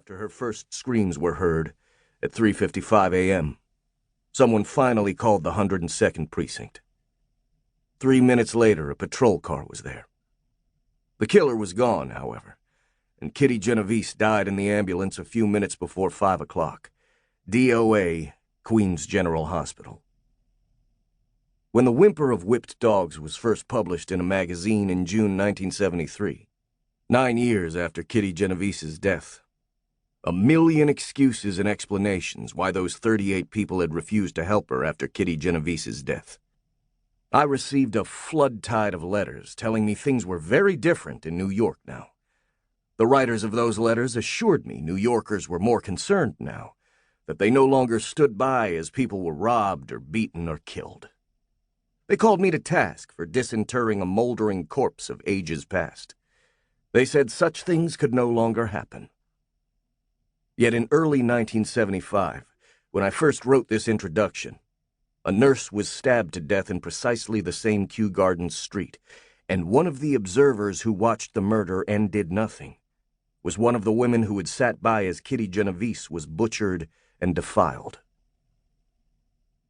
after her first screams were heard at 3:55 a.m. Someone finally called the 102nd Precinct. 3 minutes later, a patrol car was there. The killer was gone, however, and Kitty Genovese died in the ambulance a few minutes before 5 o'clock. DOA, Queens General Hospital. When The Whimper of Whipped Dogs was first published in a magazine in June 1973, 9 years after Kitty Genovese's death, a million excuses and explanations why those 38 people had refused to help her after Kitty Genovese's death. I received a flood tide of letters telling me things were very different in New York now. The writers of those letters assured me New Yorkers were more concerned now, that they no longer stood by as people were robbed or beaten or killed. They called me to task for disinterring a moldering corpse of ages past. They said such things could no longer happen. Yet in early 1975, when I first wrote this introduction, a nurse was stabbed to death in precisely the same Kew Gardens street, and one of the observers who watched the murder and did nothing was one of the women who had sat by as Kitty Genovese was butchered and defiled.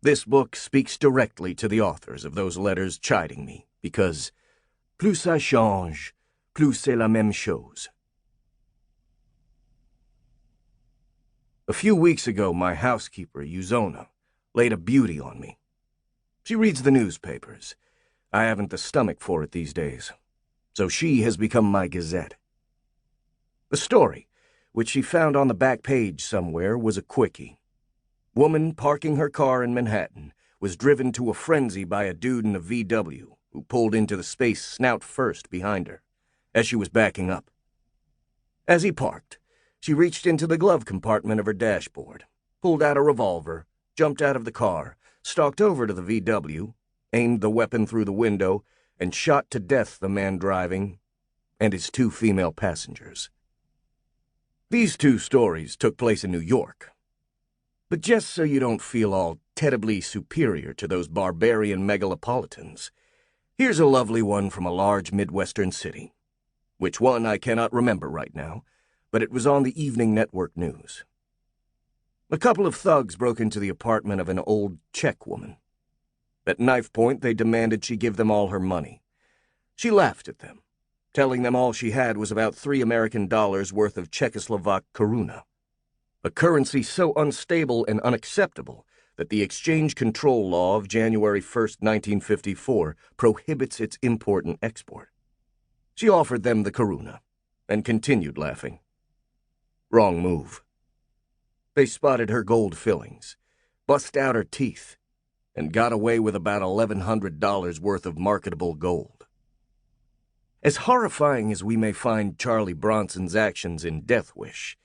This book speaks directly to the authors of those letters chiding me, because plus ça change, plus c'est la même chose. A few weeks ago, my housekeeper, Uzona, laid a beauty on me. She reads the newspapers. I haven't the stomach for it these days, so she has become my gazette. The story, which she found on the back page somewhere, was a quickie. Woman parking her car in Manhattan was driven to a frenzy by a dude in a VW who pulled into the space snout first behind her as she was backing up. As he parked, she reached into the glove compartment of her dashboard, pulled out a revolver, jumped out of the car, stalked over to the VW, aimed the weapon through the window, and shot to death the man driving and his 2 female passengers. These 2 stories took place in New York. But just so you don't feel all terribly superior to those barbarian megalopolitans, here's a lovely one from a large Midwestern city. Which one I cannot remember right now, but it was on the evening network news. A couple of thugs broke into the apartment of an old Czech woman. At knife point, they demanded she give them all her money. She laughed at them, telling them all she had was about $3 American worth of Czechoslovak koruna, a currency so unstable and unacceptable that the exchange control law of January 1st, 1954 prohibits its import and export. She offered them the koruna and continued laughing. Wrong move. They spotted her gold fillings, bust out her teeth, and got away with about $1,100 worth of marketable gold. As horrifying as we may find Charlie Bronson's actions in Death Wish,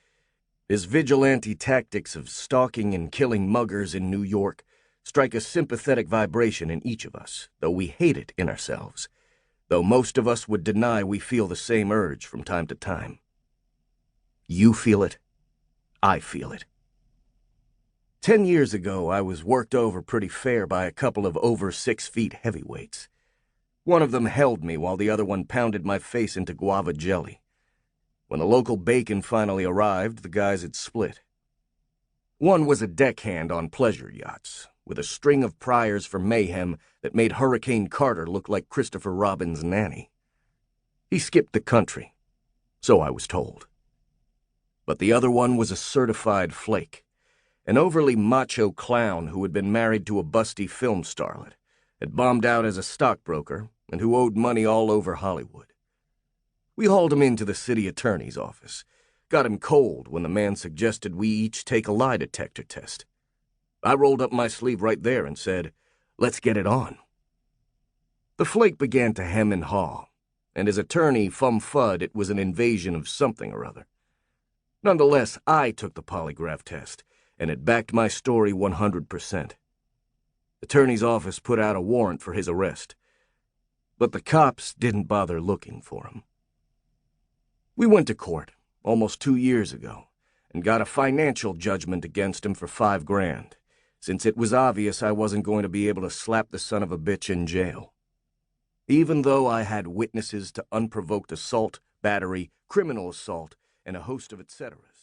his vigilante tactics of stalking and killing muggers in New York strike a sympathetic vibration in each of us, though we hate it in ourselves, though most of us would deny we feel the same urge from time to time. You feel it. I feel it. 10 years ago, I was worked over pretty fair by a couple of over 6 feet heavyweights. One of them held me while the other one pounded my face into guava jelly. When the local bacon finally arrived, the guys had split. One was a deckhand on pleasure yachts, with a string of priors for mayhem that made Hurricane Carter look like Christopher Robin's nanny. He skipped the country, so I was told. But the other one was a certified flake, an overly macho clown who had been married to a busty film starlet, had bombed out as a stockbroker, and who owed money all over Hollywood. We hauled him into the city attorney's office, got him cold when the man suggested we each take a lie detector test. I rolled up my sleeve right there and said, "Let's get it on." The flake began to hem and haw, and his attorney fum-fudd it was an invasion of something or other. Nonetheless, I took the polygraph test, and it backed my story 100%. The attorney's office put out a warrant for his arrest, but the cops didn't bother looking for him. We went to court almost 2 years ago and got a financial judgment against him for $5 grand, since it was obvious I wasn't going to be able to slap the son of a bitch in jail. Even though I had witnesses to unprovoked assault, battery, criminal assault, and a host of et ceteras.